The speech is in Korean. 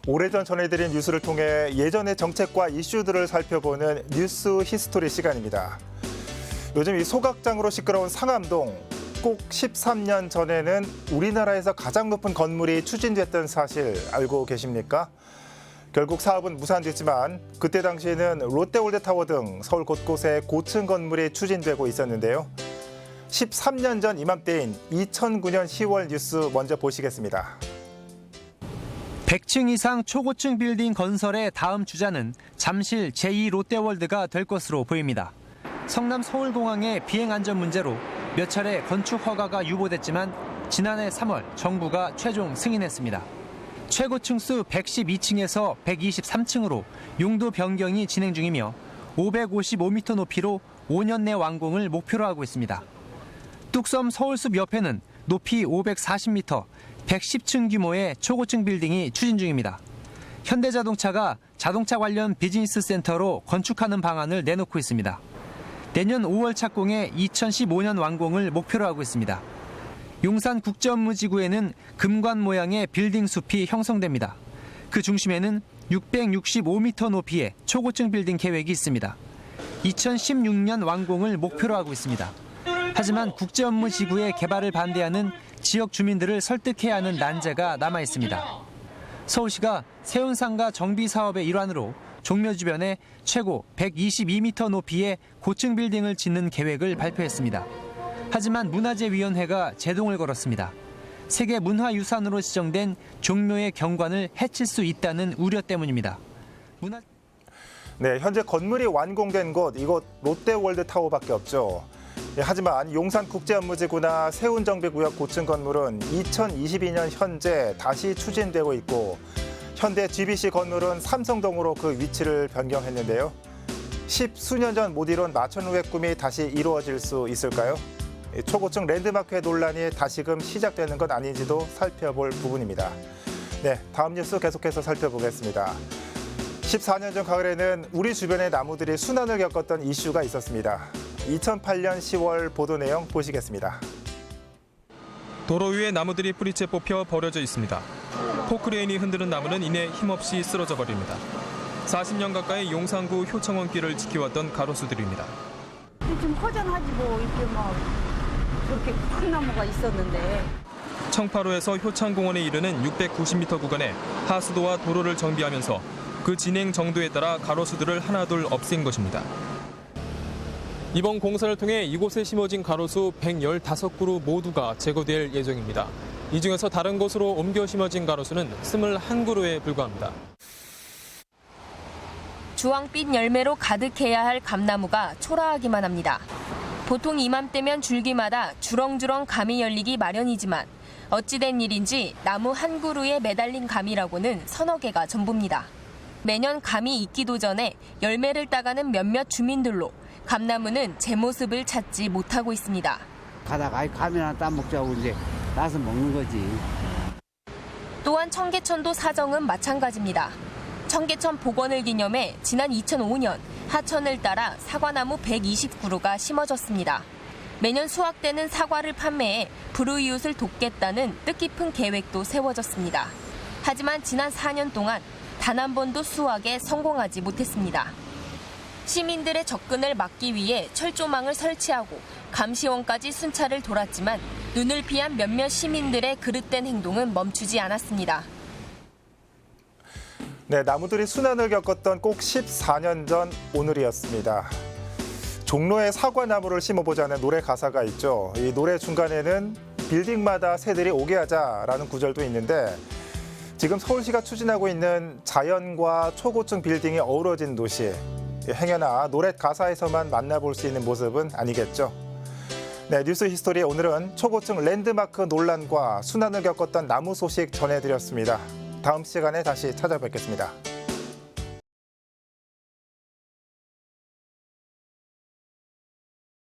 오래전 전해드린 뉴스를 통해 예전의 정책과 이슈들을 살펴보는 뉴스 히스토리 시간입니다. 요즘 이 소각장으로 시끄러운 상암동, 꼭 13년 전에는 우리나라에서 가장 높은 건물이 추진됐던 사실 알고 계십니까? 결국 사업은 무산됐지만 그때 당시에는 롯데월드타워 등 서울 곳곳에 고층 건물이 추진되고 있었는데요. 13년 전 이맘때인 2009년 10월 뉴스 먼저 보시겠습니다. 100층 이상 초고층 빌딩 건설의 다음 주자는 잠실 제2롯데월드가 될 것으로 보입니다. 성남 서울공항의 비행 안전 문제로 몇 차례 건축 허가가 유보됐지만 지난해 3월 정부가 최종 승인했습니다. 최고층 수 112층에서 123층으로 용도 변경이 진행 중이며 555m 높이로 5년 내 완공을 목표로 하고 있습니다. 뚝섬 서울숲 옆에는 높이 540m, 110층 규모의 초고층 빌딩이 추진 중입니다. 현대자동차가 자동차 관련 비즈니스 센터로 건축하는 방안을 내놓고 있습니다. 내년 5월 착공에 2015년 완공을 목표로 하고 있습니다. 용산 국제업무지구에는 금관 모양의 빌딩 숲이 형성됩니다. 그 중심에는 665m 높이의 초고층 빌딩 계획이 있습니다. 2016년 완공을 목표로 하고 있습니다. 하지만 국제업무지구의 개발을 반대하는 지역 주민들을 설득해야 하는 난제가 남아 있습니다. 서울시가 세운상가 정비 사업의 일환으로 종묘 주변에 최고 122m 높이의 고층 빌딩을 짓는 계획을 발표했습니다. 하지만 문화재위원회가 제동을 걸었습니다. 세계 문화유산으로 지정된 종묘의 경관을 해칠 수 있다는 우려 때문입니다. 네, 현재 건물이 완공된 곳, 이곳 롯데월드타워밖에 없죠. 하지만 용산국제업무지구나 세운정비구역 고층 건물은 2022년 현재 다시 추진되고 있고 현대 GBC 건물은 삼성동으로 그 위치를 변경했는데요. 10수년 전 못 이룬 마천루의 꿈이 다시 이루어질 수 있을까요? 초고층 랜드마크의 논란이 다시금 시작되는 건 아닌지도 살펴볼 부분입니다. 네, 다음 뉴스 계속해서 살펴보겠습니다. 14년 전 가을에는 우리 주변의 나무들이 순환을 겪었던 이슈가 있었습니다. 2008년 10월 보도 내용 보시겠습니다. 도로 위에 나무들이 뿌리채 뽑혀 버려져 있습니다. 포크레인이 흔드는 나무는 이내 힘없이 쓰러져 버립니다. 40년 가까이 용산구 효창원길을 지켜왔던 가로수들입니다. 좀 허전하지 뭐 이렇게 막 그렇게 큰 나무가 있었는데. 청파로에서 효창공원에 이르는 690m 구간에 하수도와 도로를 정비하면서 그 진행 정도에 따라 가로수들을 하나둘 없앤 것입니다. 이번 공사를 통해 이곳에 심어진 가로수 115그루 모두가 제거될 예정입니다. 이 중에서 다른 곳으로 옮겨 심어진 가로수는 21그루에 불과합니다. 주황빛 열매로 가득해야 할 감나무가 초라하기만 합니다. 보통 이맘때면 줄기마다 주렁주렁 감이 열리기 마련이지만 어찌된 일인지 나무 한 그루에 매달린 감이라고는 서너 개가 전부입니다. 매년 감이 익기도 전에 열매를 따가는 몇몇 주민들로 감나무는 제 모습을 찾지 못하고 있습니다. 가다가 감이나 따먹자고 이제 따서 먹는 거지. 또한 청계천도 사정은 마찬가지입니다. 청계천 복원을 기념해 지난 2005년 하천을 따라 사과나무 120그루가 심어졌습니다. 매년 수확되는 사과를 판매해 불우이웃을 돕겠다는 뜻깊은 계획도 세워졌습니다. 하지만 지난 4년 동안 단 한 번도 수확에 성공하지 못했습니다. 시민들의 접근을 막기 위해 철조망을 설치하고 감시원까지 순찰을 돌았지만 눈을 피한 몇몇 시민들의 그릇된 행동은 멈추지 않았습니다. 네, 나무들이 순환을 겪었던 꼭 14년 전 오늘이었습니다. 종로에 사과나무를 심어보자는 노래 가사가 있죠. 이 노래 중간에는 빌딩마다 새들이 오게 하자라는 구절도 있는데 지금 서울시가 추진하고 있는 자연과 초고층 빌딩이 어우러진 도시, 행여나 노래 가사에서만 만나볼 수 있는 모습은 아니겠죠. 네, 뉴스 히스토리 오늘은 초고층 랜드마크 논란과 순환을 겪었던 나무 소식 전해드렸습니다. 다음 시간에 다시 찾아뵙겠습니다.